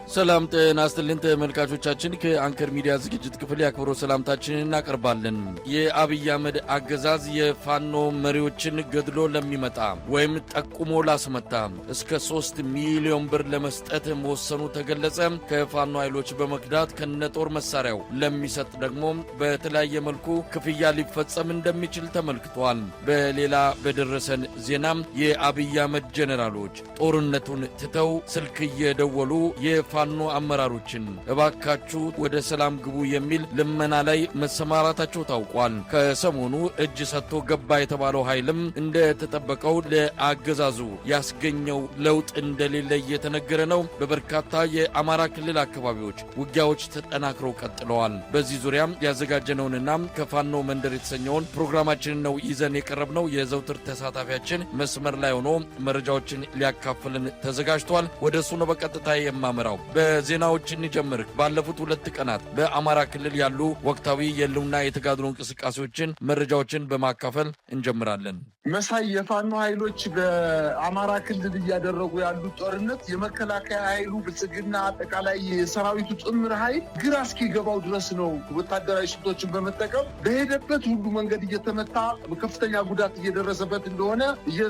ሰላም ጤና ይስጥልን ተመልካቾቻችን ከአንከር ሚዲያ ዝግጅት ክፍል ያክብሮ ሰላምታችንን እናቀርባለን። የአብይ አህመድ አገዛዝ የፋኖ መሪዎችን ገድሎ ለሚመጣ ወይም ጠቁሞ ላስመታ እስከ 3 ሚሊዮን ብር ለመስጠት መወሰኑ ተገለጸ። ከፋኖ ኃይሎች በመክዳት ከነጦር መሳሪያው ለሚሰጥ ደግሞ በተለያየ መልኩ ክፍያ ሊፈጸም እንደሚችል ተመልክቷል። በሌላ በደረሰን ዜና የአብይ አህመድ ጀነራሎች ጦርነቱን ትተው ስልክ እየደወሉ የፋኖ አመራሮችን እባካችሁ ወደ ሰላም ግቡ የሚል ልመና ላይ መሰማራታቸው ታውቋል። ከሰሞኑ እጅ ሰጥቶ ገባ የተባለው ኃይልም እንደተጠበቀው ለአገዛዙ ያስገኘው ለውጥ እንደሌለ እየተነገረ ነው። በበርካታ የአማራ ክልል አካባቢዎች ውጊያዎች ተጠናክረው ቀጥለዋል። በዚህ ዙሪያም ያዘጋጀነውንና ከፋኖ መንደር የተሰኘውን ፕሮግራማችንን ነው ይዘን የቀረብነው። የዘውትር ተሳታፊያችን መስመር ላይ ሆኖ መረጃዎችን ሊያካፍልን ተዘጋጅቷል። ወደ እሱ ነው በቀጥታ የማመራው። በዜናዎች እንጀምር። ባለፉት 2 ቀናት በአማራ ክልል ያሉ ወቅታዊ የህልውና የተጋድሎ እንቅስቃሴዎችን መረጃዎችን በማካፈል እንጀምራለን። መሳይ የፋኖ ኃይሎች በአማራ ክልል እያደረጉ ያሉት ጦርነት የመከላከያ ኃይሉ ብልጽግና አጠቃላይ የሰራዊቱ ጥምር ኃይል ግራ እስኪገባው ድረስ ነው ወታደራዊ ስልቶችን በመጠቀም በሄደበት ሁሉ መንገድ እየተመታ ከፍተኛ ጉዳት እየደረሰበት እንደሆነ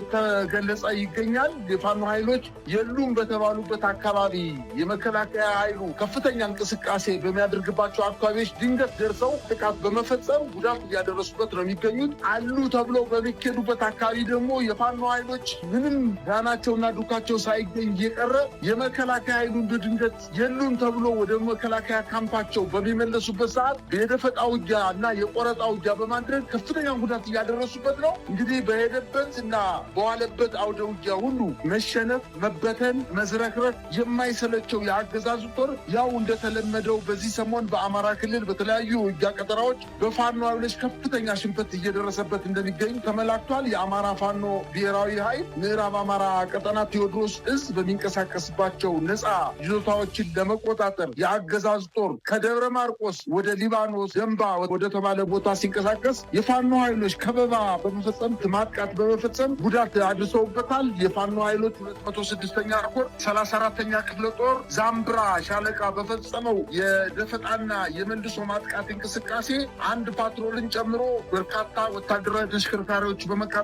እየተገለጸ ይገኛል። የፋኖ ኃይሎች የሉም በተባሉበት አካባቢ የመከላከያ ኃይሉ ከፍተኛ እንቅስቃሴ በሚያደርግባቸው አካባቢዎች ድንገት ደርሰው ጥቃት በመፈጸም ጉዳት እያደረሱበት ነው የሚገኙት። አሉ ተብለው በሚኬዱበት አካባቢ ደግሞ የፋኖ ኃይሎች ምንም ዳናቸውና ዱካቸው ሳይገኝ እየቀረ የመከላከያ ኃይሉን በድንገት የሉም ተብሎ ወደ መከላከያ ካምፓቸው በሚመለሱበት ሰዓት የደፈጣ ውጊያ እና የቆረጣ ውጊያ በማድረግ ከፍተኛ ጉዳት እያደረሱበት ነው። እንግዲህ በሄደበት እና በዋለበት አውደ ውጊያ ሁሉ መሸነፍ፣ መበተን፣ መዝረክረክ የማይሰለቸው የአገዛዙ ጦር ያው እንደተለመደው በዚህ ሰሞን በአማራ ክልል በተለያዩ ውጊያ ቀጠናዎች በፋኖ ኃይሎች ከፍተኛ ሽንፈት እየደረሰበት እንደሚገኝ ተመላክቷል። የአማራ ፋኖ ብሔራዊ ኃይል ምዕራብ አማራ ቀጠና ቴዎድሮስ እዝ በሚንቀሳቀስባቸው ነፃ ይዞታዎችን ለመቆጣጠር የአገዛዙ ጦር ከደብረ ማርቆስ ወደ ሊባኖስ ደንባ ወደ ተባለ ቦታ ሲንቀሳቀስ የፋኖ ኃይሎች ከበባ በመፈጸም ማጥቃት በመፈጸም ጉዳት አድርሰውበታል። የፋኖ ኃይሎች 206ኛ ኮር 34ኛ ክፍለ ጦር ዛምብራ ሻለቃ በፈጸመው የደፈጣና የመልሶ ማጥቃት እንቅስቃሴ አንድ ፓትሮልን ጨምሮ በርካታ ወታደራዊ ተሽከርካሪዎች በመቃጠላቸው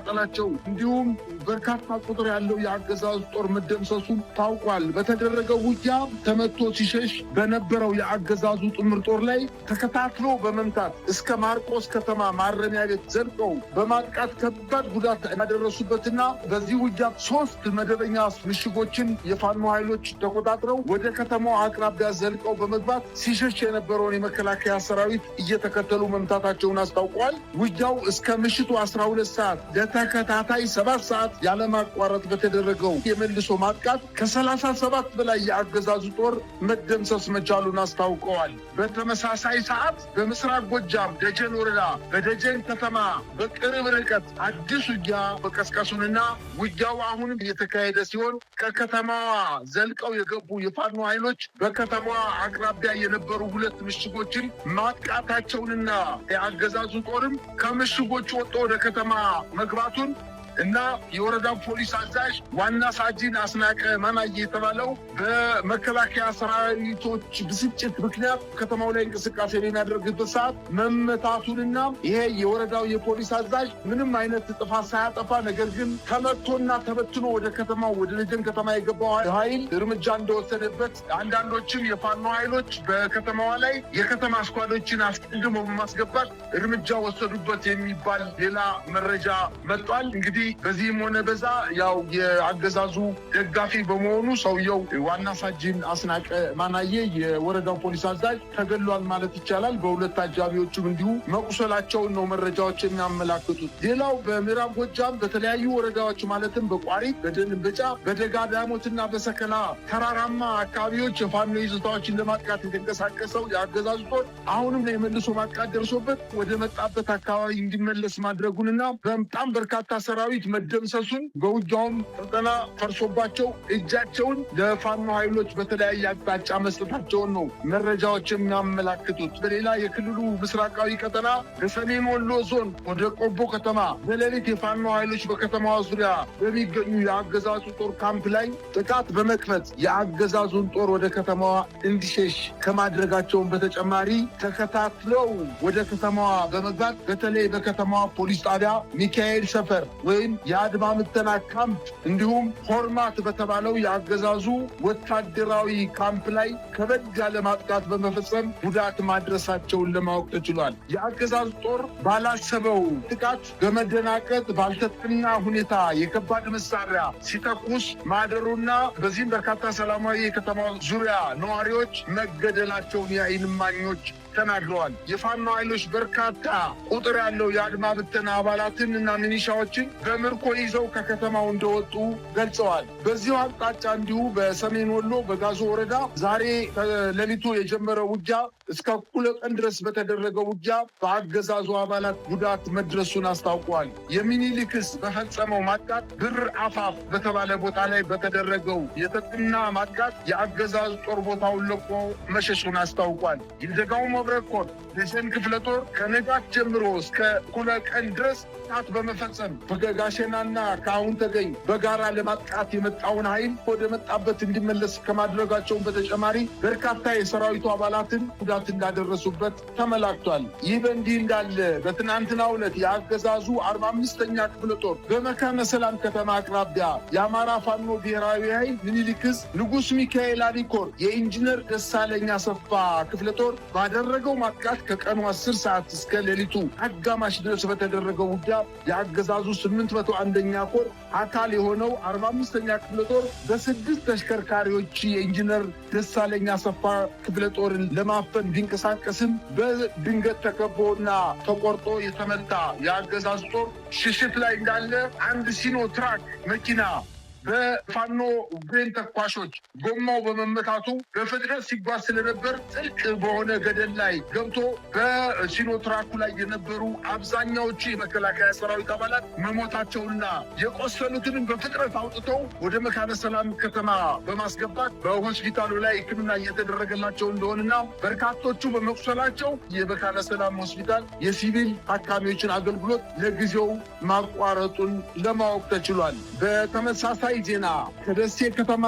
እንዲሁም በርካታ ቁጥር ያለው የአገዛዙ ጦር መደምሰሱ ታውቋል። በተደረገው ውጊያ ተመቶ ሲሸሽ በነበረው የአገዛዙ ጥምር ጦር ላይ ተከታትሎ በመምታት እስከ ማርቆስ ከተማ ማረሚያ ቤት ዘልቀው በማጥቃት ከባድ ጉዳት ያደረሱበትና በዚህ ውጊያ 3 መደበኛ ምሽጎችን የፋኖ ኃይሎች ተቆጣጥረው ወደ ከተማው አቅራቢያ ዘልቀው በመግባት ሲሸሽ የነበረውን የመከላከያ ሰራዊት እየተከተሉ መምታታቸውን አስታውቀዋል። ውጊያው እስከ ምሽቱ 12 ሰዓት ለተከታታይ 7 ሰዓት ያለማቋረጥ በተደረገው የመልሶ ማጥቃት ከ37 በላይ የአገዛዙ ጦር መደምሰስ መቻሉን አስታውቀዋል። በተመሳሳይ ሰዓት በምስራቅ ጎጃም ደጀን ወረዳ በደጀን ከተማ በቅርብ ርቀት አዲስ ውጊያ መቀስቀሱንና ውጊያው አሁንም እየተካሄደ ሲሆን ከከተማዋ ዘልቀው የገቡ የፋኖ ኃይሎች በከተማዋ አቅራቢያ የነበሩ 2 ምሽጎችን ማጥቃታቸውንና የአገዛዙ ጦርም ከምሽጎቹ ወጥቶ ወደ ከተማ መግባቱን እና የወረዳ ፖሊስ አዛዥ ዋና ሳጅን አስናቀ ማናዬ የተባለው በመከላከያ ሰራዊቶች ብስጭት ምክንያት ከተማው ላይ እንቅስቃሴ በሚያደርግበት ሰዓት መመታቱንና ይሄ የወረዳው የፖሊስ አዛዥ ምንም አይነት ጥፋት ሳያጠፋ ነገር ግን ተመቶና ተበትኖ ወደ ከተማው ወደ ደጀን ከተማ የገባው ኃይል እርምጃ እንደወሰደበት፣ አንዳንዶችም የፋኖ ኃይሎች በከተማዋ ላይ የከተማ አስኳዶችን አስቀድሞ በማስገባት እርምጃ ወሰዱበት የሚባል ሌላ መረጃ መጥቷል። እንግዲህ በዚህም ሆነ በዛ ያው የአገዛዙ ደጋፊ በመሆኑ ሰውየው ዋና ሳጅን አስናቀ ማናዬ የወረዳው ፖሊስ አዛዥ ተገሏል ማለት ይቻላል። በ2 አጃቢዎቹም እንዲሁ መቁሰላቸውን ነው መረጃዎች የሚያመላክቱት። ሌላው በምዕራብ ጎጃም በተለያዩ ወረዳዎች ማለትም በቋሪት፣ በደንበጫ፣ በደጋ ዳሞትና በሰከላ ተራራማ አካባቢዎች የፋኖ ይዞታዎችን ለማጥቃት የተንቀሳቀሰው የአገዛዙ ጦር አሁንም የመልሶ ማጥቃት ደርሶበት ወደ መጣበት አካባቢ እንዲመለስ ማድረጉንና በጣም በርካታ ሰራዊት ሰራዊት መደምሰሱን በውጊያውም ቀጠና ፈርሶባቸው እጃቸውን ለፋኖ ኃይሎች በተለያየ አቅጣጫ መስጠታቸውን ነው መረጃዎች የሚያመላክቱት። በሌላ የክልሉ ምስራቃዊ ቀጠና በሰሜን ወሎ ዞን ወደ ቆቦ ከተማ በሌሊት የፋኖ ኃይሎች በከተማዋ ዙሪያ በሚገኙ የአገዛዙ ጦር ካምፕ ላይ ጥቃት በመክፈት የአገዛዙን ጦር ወደ ከተማዋ እንዲሸሽ ከማድረጋቸውን በተጨማሪ ተከታትለው ወደ ከተማዋ በመግባት በተለይ በከተማዋ ፖሊስ ጣቢያ፣ ሚካኤል ሰፈር ወይም የአድማ ምተና ካምፕ እንዲሁም ሆርማት በተባለው የአገዛዙ ወታደራዊ ካምፕ ላይ ከበድ ያለ ማጥቃት በመፈጸም ጉዳት ማድረሳቸውን ለማወቅ ተችሏል። የአገዛዙ ጦር ባላሰበው ጥቃት በመደናቀጥ ባልተጠና ሁኔታ የከባድ መሳሪያ ሲተኩስ ማደሩና በዚህም በርካታ ሰላማዊ የከተማ ዙሪያ ነዋሪዎች መገደላቸውን የዓይን እማኞች ተናግረዋል። የፋኖ ኃይሎች በርካታ ቁጥር ያለው የአድማ ብተና አባላትን እና ሚኒሻዎችን በምርኮ ይዘው ከከተማው እንደወጡ ገልጸዋል። በዚሁ አቅጣጫ እንዲሁ በሰሜን ወሎ በጋዞ ወረዳ ዛሬ ሌሊቱ የጀመረው ውጊያ እስከ እኩለ ቀን ድረስ በተደረገው ውጊያ በአገዛዙ አባላት ጉዳት መድረሱን አስታውቋል። የሚኒሊክስ በፈጸመው ማጥቃት ብር አፋፍ በተባለ ቦታ ላይ በተደረገው የጠቅና ማጥቃት የአገዛዙ ጦር ቦታውን ለቆ መሸሹን አስታውቋል። ይልደጋው መብረቆን የሰን ክፍለ ጦር ከንጋት ጀምሮ እስከ እኩለ ቀን ድረስ ጥቃት በመፈጸም በጋሸናና ከአሁን ተገኝ በጋራ ለማጥቃት የመጣውን ኃይል ወደ መጣበት እንዲመለስ ከማድረጋቸውን በተጨማሪ በርካታ የሰራዊቱ አባላትን ጉዳት እንዳደረሱበት ተመላክቷል። ይህ በእንዲህ እንዳለ በትናንትናው ዕለት የአገዛዙ 45ኛ ክፍለ ጦር በመካነ ሰላም ከተማ አቅራቢያ የአማራ ፋኖ ብሔራዊ ኃይል ምኒልክስ ንጉሥ ሚካኤል አሊኮር የኢንጂነር ደሳለኝ አሰፋ ክፍለ ጦር ባደረገው ማጥቃት ከቀኑ 10 ሰዓት እስከ ሌሊቱ አጋማሽ ድረስ በተደረገው ውጊያ የአገዛዙ 801ኛ ኮር አካል የሆነው 45ኛ ክፍለ ጦር በ6 ተሽከርካሪዎች የኢንጂነር ደሳለኝ አሰፋ ክፍለ ጦርን ለማፈን ቢንቀሳቀስም በድንገት ተከቦና ተቆርጦ የተመታ የአገዛዙ ጦር ሽሽት ላይ እንዳለ አንድ ሲኖ ትራክ መኪና በፋኖ ብሬን ተኳሾች ጎማው በመመታቱ በፍጥነት ሲጓዝ ስለነበር ጥልቅ በሆነ ገደል ላይ ገብቶ በሲኖትራኩ ላይ የነበሩ አብዛኛዎቹ የመከላከያ ሰራዊት አባላት መሞታቸውና የቆሰሉትንም በፍጥነት አውጥተው ወደ መካነ ሰላም ከተማ በማስገባት በሆስፒታሉ ላይ ሕክምና እየተደረገላቸው እንደሆነና በርካቶቹ በመቁሰላቸው የመካነ ሰላም ሆስፒታል የሲቪል ታካሚዎችን አገልግሎት ለጊዜው ማቋረጡን ለማወቅ ተችሏል። በተመሳሳይ ዜና ከደሴ ከተማ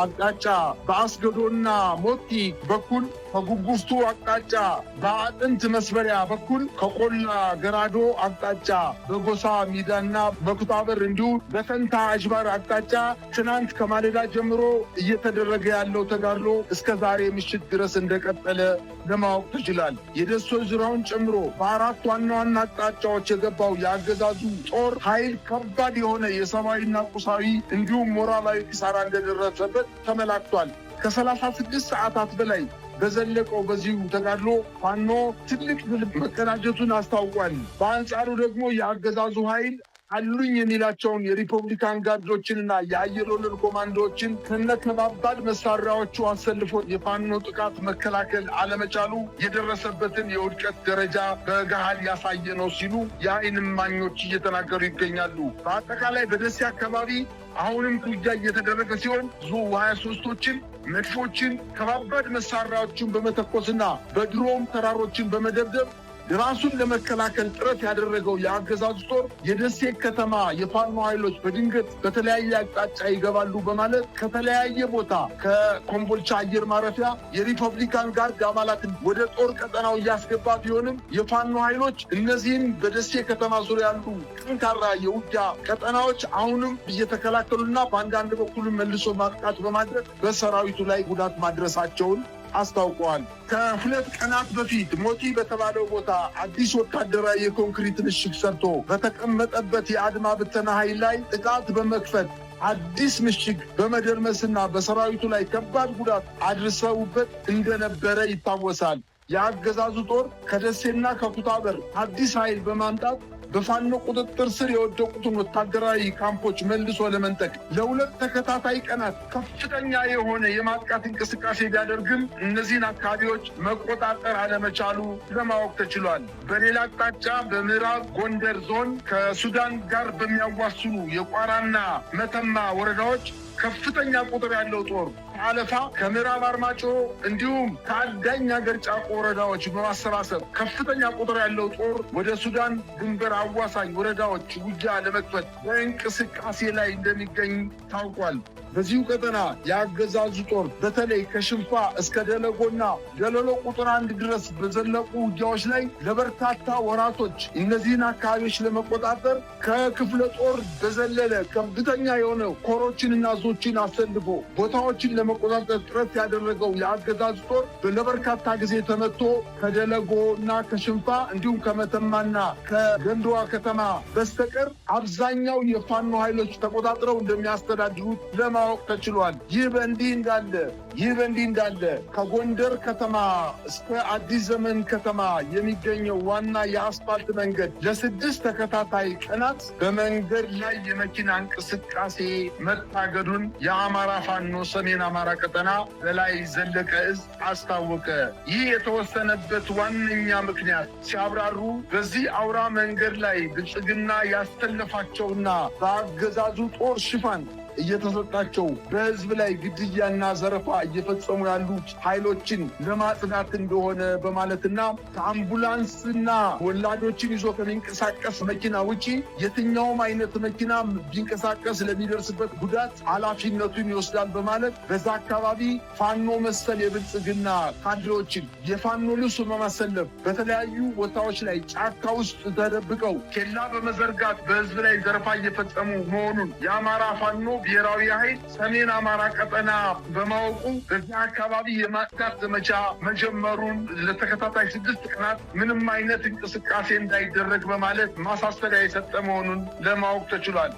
አቅጣጫ በአስገዶና ሞቲ በኩል ከጉጉስቱ አቅጣጫ በአጥንት መስበሪያ በኩል ከቆላ ገራዶ አቅጣጫ በጎሳ ሚዳና በኩታበር እንዲሁም በፈንታ አጅባር አቅጣጫ ትናንት ከማለዳ ጀምሮ እየተደረገ ያለው ተጋድሎ እስከ ዛሬ ምሽት ድረስ እንደቀጠለ ለማወቅ ተችሏል። የደሶ ዙሪያውን ጨምሮ በአራት ዋና ዋና አቅጣጫዎች የገባው የአገዛዙ ጦር ኃይል ከባድ የሆነ የሰብአዊና ቁሳዊ እንዲሁም ሞራላዊ ኪሳራ እንደደረሰበት ተመላክቷል። ከ36 ሰዓታት በላይ በዘለቀው በዚሁ ተጋድሎ ፋኖ ትልቅ ድል መቀዳጀቱን አስታውቋል። በአንጻሩ ደግሞ የአገዛዙ ኃይል አሉኝ የሚላቸውን የሪፐብሊካን ጋርዶችንና የአየር ወለድ ኮማንዶዎችን ከነከባባድ መሳሪያዎቹ አሰልፎ የፋኖ ጥቃት መከላከል አለመቻሉ የደረሰበትን የውድቀት ደረጃ በገሃድ ያሳየ ነው ሲሉ የዓይን እማኞች እየተናገሩ ይገኛሉ። በአጠቃላይ በደሴ አካባቢ አሁንም ውጊያ እየተደረገ ሲሆን ዙ 23ቶችን መድፎችን ከባባድ መሳሪያዎችን በመተኮስና በድሮም ተራሮችን በመደብደብ ራሱን ለመከላከል ጥረት ያደረገው የአገዛዙ ጦር የደሴ ከተማ የፋኖ ኃይሎች በድንገት በተለያየ አቅጣጫ ይገባሉ በማለት ከተለያየ ቦታ ከኮምቦልቻ አየር ማረፊያ የሪፐብሊካን ጋርድ አባላትን ወደ ጦር ቀጠናው እያስገባ ቢሆንም የፋኖ ኃይሎች እነዚህን በደሴ ከተማ ዙሪያ ያሉ ጠንካራ የውጊያ ቀጠናዎች አሁንም እየተከላከሉና በአንዳንድ በኩልም መልሶ ማጥቃት በማድረግ በሰራዊቱ ላይ ጉዳት ማድረሳቸውን አስታውቀዋል። ከሁለት ቀናት በፊት ሞቲ በተባለው ቦታ አዲስ ወታደራዊ የኮንክሪት ምሽግ ሰርቶ በተቀመጠበት የአድማ ብተና ኃይል ላይ ጥቃት በመክፈት አዲስ ምሽግ በመደርመስና በሰራዊቱ ላይ ከባድ ጉዳት አድርሰውበት እንደነበረ ይታወሳል። የአገዛዙ ጦር ከደሴና ከኩታበር አዲስ ኃይል በማምጣት በፋኖ ቁጥጥር ስር የወደቁትን ወታደራዊ ካምፖች መልሶ ለመንጠቅ ለሁለት ተከታታይ ቀናት ከፍተኛ የሆነ የማጥቃት እንቅስቃሴ ቢያደርግም እነዚህን አካባቢዎች መቆጣጠር አለመቻሉ ለማወቅ ተችሏል። በሌላ አቅጣጫ በምዕራብ ጎንደር ዞን ከሱዳን ጋር በሚያዋስኑ የቋራና መተማ ወረዳዎች ከፍተኛ ቁጥር ያለው ጦር አለፋ ከምዕራብ አርማጭሆ እንዲሁም ከአዳኝ ሀገር ጫቆ ወረዳዎች በማሰባሰብ ከፍተኛ ቁጥር ያለው ጦር ወደ ሱዳን ድንበር አዋሳኝ ወረዳዎች ውጊያ ለመክፈት በእንቅስቃሴ ላይ እንደሚገኝ ታውቋል። በዚሁ ቀጠና የአገዛዙ ጦር በተለይ ከሽንፋ እስከ ደለጎና ደለሎ ቁጥር 1 ድረስ በዘለቁ ውጊያዎች ላይ ለበርካታ ወራቶች እነዚህን አካባቢዎች ለመቆጣጠር ከክፍለ ጦር በዘለለ ከፍተኛ የሆነ ኮሮችንና ዞችን አሰልፎ ቦታዎችን ለመቆጣጠር ጥረት ያደረገው የአገዛዙ ጦር ለበርካታ ጊዜ ተመቶ ከደለጎ እና ከሽንፋ እንዲሁም ከመተማና ከገንድዋ ከተማ በስተቀር አብዛኛው የፋኖ ኃይሎች ተቆጣጥረው እንደሚያስተዳድሩት ለማወቅ ተችሏል። ይህ በእንዲህ እንዳለ ከጎንደር ከተማ እስከ አዲስ ዘመን ከተማ የሚገኘው ዋና የአስፋልት መንገድ ለ6 ተከታታይ ቀናት በመንገድ ላይ የመኪና እንቅስቃሴ መታገዱን የአማራ ፋኖ ሰሜን አማራ ቀጠና በላይ ዘለቀ እዝ አስታወቀ። ይህ የተወሰነበት ዋነኛ ምክንያት ሲያብራሩ በዚህ አውራ መንገድ ላይ ብልጽግና ያስተለፋቸውና በአገዛዙ ጦር ሽፋን እየተሰጣቸው በህዝብ ላይ ግድያና ዘረፋ እየፈጸሙ ያሉ ኃይሎችን ለማጽዳት እንደሆነ በማለትና ከአምቡላንስና ወላዶችን ይዞ ከሚንቀሳቀስ መኪና ውጪ የትኛውም አይነት መኪና ቢንቀሳቀስ ለሚደርስበት ጉዳት ኃላፊነቱን ይወስዳል በማለት በዛ አካባቢ ፋኖ መሰል የብልጽግና ካድሬዎችን የፋኖ ልብስ በማሰለፍ በተለያዩ ቦታዎች ላይ ጫካ ውስጥ ተደብቀው ኬላ በመዘርጋት በህዝብ ላይ ዘረፋ እየፈጸሙ መሆኑን የአማራ ፋኖ ብሔራዊ ኃይል ሰሜን አማራ ቀጠና በማወቁ በዚህ አካባቢ የማጥቃት ዘመቻ መጀመሩን ለተከታታይ 6 ቀናት ምንም አይነት እንቅስቃሴ እንዳይደረግ በማለት ማሳሰቢያ የሰጠ መሆኑን ለማወቅ ተችሏል።